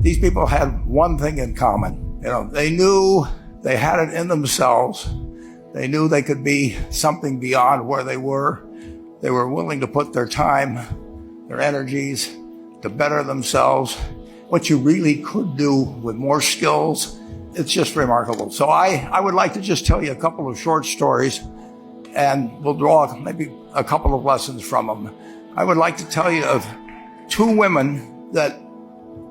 These people had one thing in common. They knew they had it in themselves. They knew they could be something beyond where they were. They were willing to put their time, their energies to better themselves. What you really could do with more skills, it's just remarkable. So I would like to just tell you a couple of short stories, and we'll draw maybe a couple of lessons from them. I would like to tell you of two women that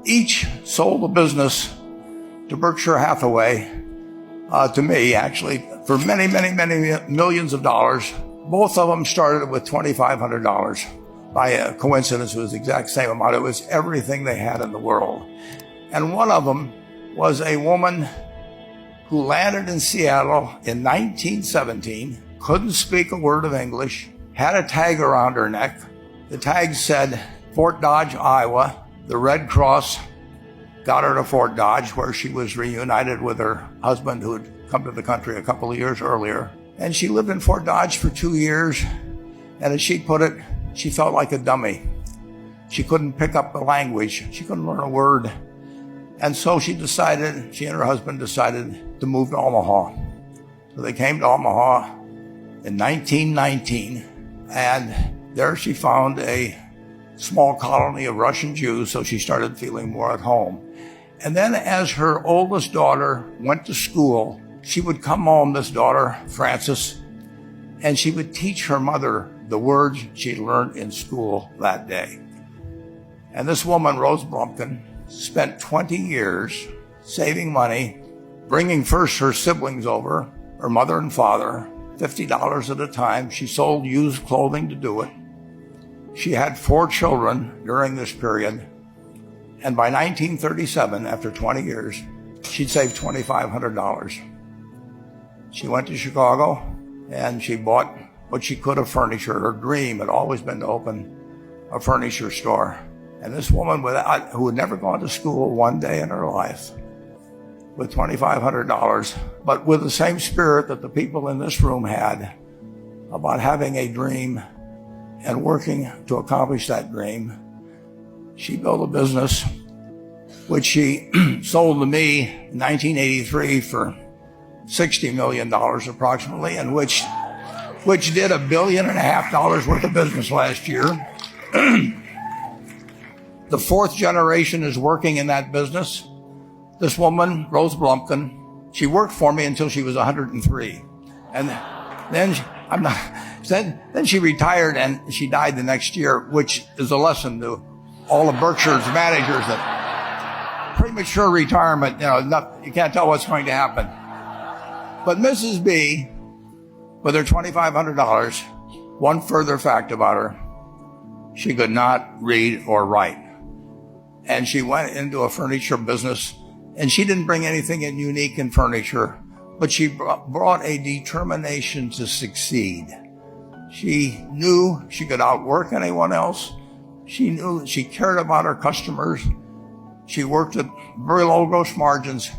each sold a business to Berkshire Hathaway, to me actually, for many, many, many millions of dollars. Both of them started with $2,500. By a coincidence, it was the exact same amount. It was everything they had in the world. And one of them was a woman who landed in Seattle in 1917, couldn't speak a word of English, had a tag around her neck. The tag said Fort Dodge, Iowa. The Red Cross got her to Fort Dodge, where she was reunited with her husband who had come to the country a couple of years earlier. And she lived in Fort Dodge for 2 years. And as she put it, she felt like a dummy. She couldn't pick up the language. She couldn't learn a word. And so she and her husband decided to move to Omaha. So they came to Omaha in 1919. And there she found a small colony of Russian Jews, so she started feeling more at home. And then as her oldest daughter went to school, she would come home, this daughter, Frances, and she would teach her mother the words she learned in school that day. And this woman, Rose Blumkin, spent 20 years saving money, bringing first her siblings over, her mother and father, $50 at a time. She sold used clothing to do it. She had 4 children during this period. And by 1937, after 20 years, she'd saved $2,500. She went to Chicago and she bought what she could of furniture. Her dream had always been to open a furniture store. And this woman who had never gone to school one day in her life, with $2,500, but with the same spirit that the people in this room had about having a dream and working to accomplish that dream, she built a business which she sold to me in 1983 for $60 million approximately, and which did $1.5 billion worth of business last year. The 4th generation is working in that business. This woman, Rose Blumkin, she worked for me until she was 103. And then she retired and she died the next year, which is a lesson to all of Berkshire's managers that premature retirement, you can't tell what's going to happen. But Mrs. B, with her $2,500, one further fact about her, she could not read or write. And she went into a furniture business, and she didn't bring anything unique in furniture, but she brought a determination to succeed. She knew she could outwork anyone else. She knew she cared about her customers. She worked at very low gross margins,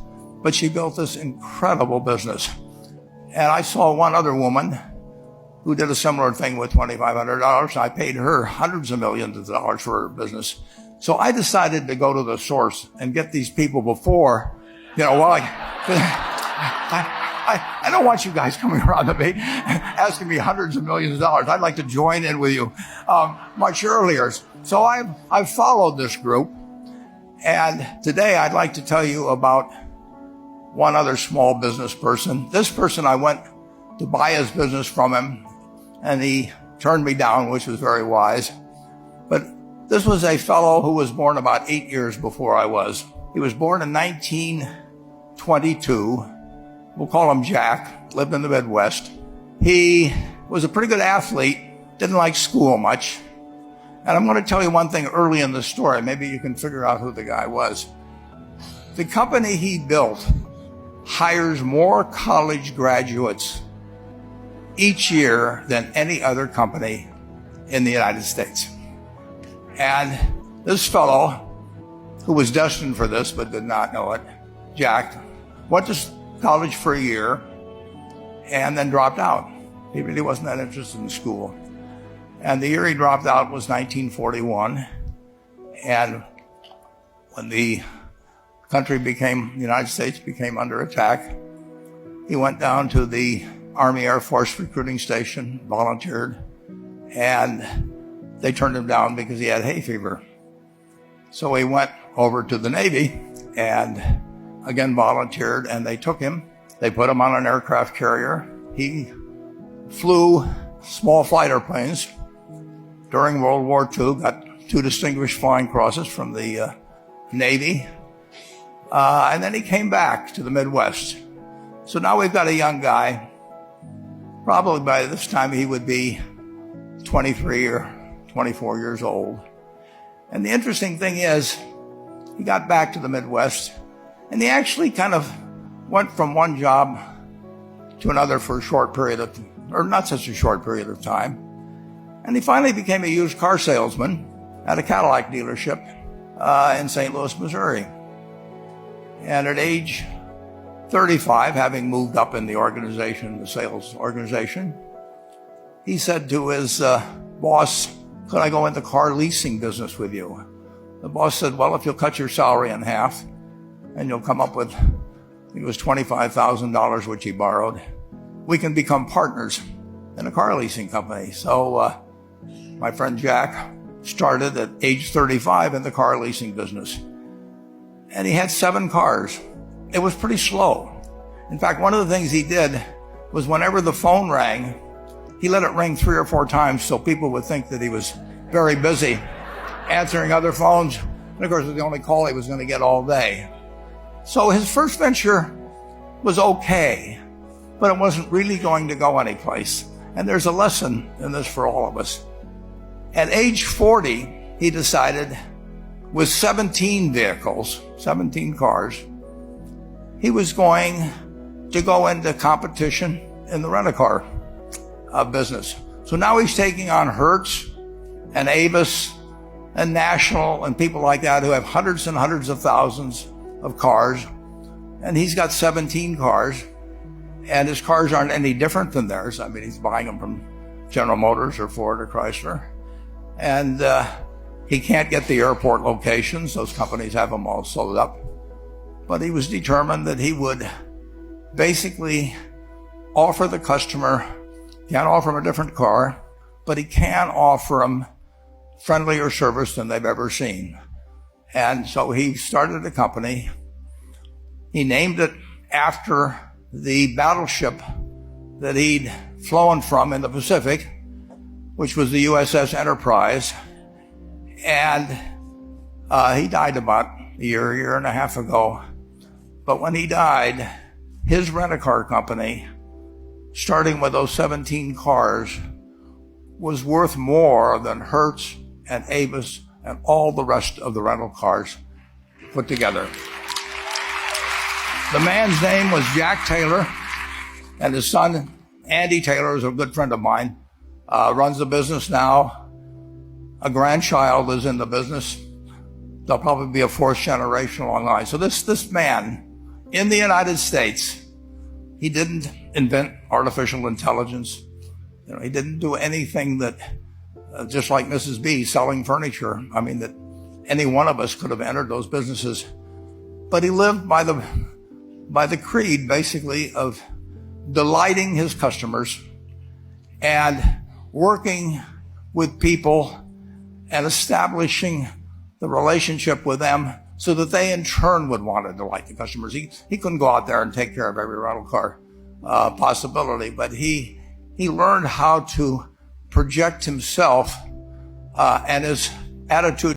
but she built this incredible business. And I saw one other woman who did a similar thing with $2,500. I paid her hundreds of millions of dollars for her business. So I decided to go to the source and get these people before, I don't want you guys coming around to me asking me hundreds of millions of dollars. I'd like to join in with you much earlier. So I've followed this group. And today I'd like to tell you about one other small business person. This person, I went to buy his business from him, and he turned me down, which was very wise. But this was a fellow who was born about 8 years before I was. He was born in 1922. We'll call him Jack, lived in the Midwest. He was a pretty good athlete, didn't like school much. And I'm going to tell you one thing early in the story. Maybe you can figure out who the guy was. The company he built hires more college graduates each year than any other company in the United States. And this fellow, who was destined for this but did not know it, Jack, went to college for a year and then dropped out. He really wasn't that interested in school. And the year he dropped out was 1941. And when the the United States became under attack, he went down to the Army Air Force recruiting station, volunteered, and they turned him down because he had hay fever. So he went over to the Navy and again volunteered, and they took him. They put him on an aircraft carrier. He flew small fighter planes during World War II, got 2 distinguished flying crosses from the Navy, and then he came back to the Midwest. So now we've got a young guy. Probably by this time he would be 23 or 24 years old. And the interesting thing is, he got back to the Midwest, and he actually kind of went from one job to another for a short period of, or not such a short period of time. And he finally became a used car salesman at a Cadillac dealership in St. Louis, Missouri. And at age 35, having moved up in the organization, the sales organization, he said to his boss, "Could I go into car leasing business with you?" The boss said, "Well, if you'll cut your salary in half and you'll come up with," I think it was $25,000, which he borrowed, "we can become partners in a car leasing company." So my friend Jack started at age 35 in the car leasing business. And he had 7 cars. It was pretty slow. In fact, one of the things he did was whenever the phone rang, he let it ring 3 or 4 times so people would think that he was very busy answering other phones. And of course, it was the only call he was going to get all day. So his first venture was okay, but it wasn't really going to go anyplace. And there's a lesson in this for all of us. At age 40, he decided, with 17 vehicles, 17 cars, he was going to go into competition in the rent-a-car business. So now he's taking on Hertz and Avis and National and people like that who have hundreds and hundreds of thousands of cars. And he's got 17 cars, and his cars aren't any different than theirs. I mean, he's buying them from General Motors or Ford or Chrysler. And he can't get the airport locations. Those companies have them all sold up. But he was determined that he would basically offer the customer, can't offer him a different car, but he can offer them friendlier service than they've ever seen. And so he started a company. He named it after the battleship that he'd flown from in the Pacific, which was the USS Enterprise. And he died about a year and a half ago. But when he died, his rent-a-car company, starting with those 17 cars, was worth more than Hertz and Avis and all the rest of the rental cars put together. The man's name was Jack Taylor, and his son, Andy Taylor, is a good friend of mine, runs the business now. A grandchild is in the business. There'll probably be a 4th generation along the line. So this man, in the United States, he didn't invent artificial intelligence. You know, he didn't do anything that, just like Mrs. B selling furniture, I mean, that any one of us could have entered those businesses. But he lived by the creed, basically, of delighting his customers and working with people and establishing the relationship with them so that they in turn would want to delight the customers. He couldn't go out there and take care of every rental car possibility, but he learned how to project himself and his attitude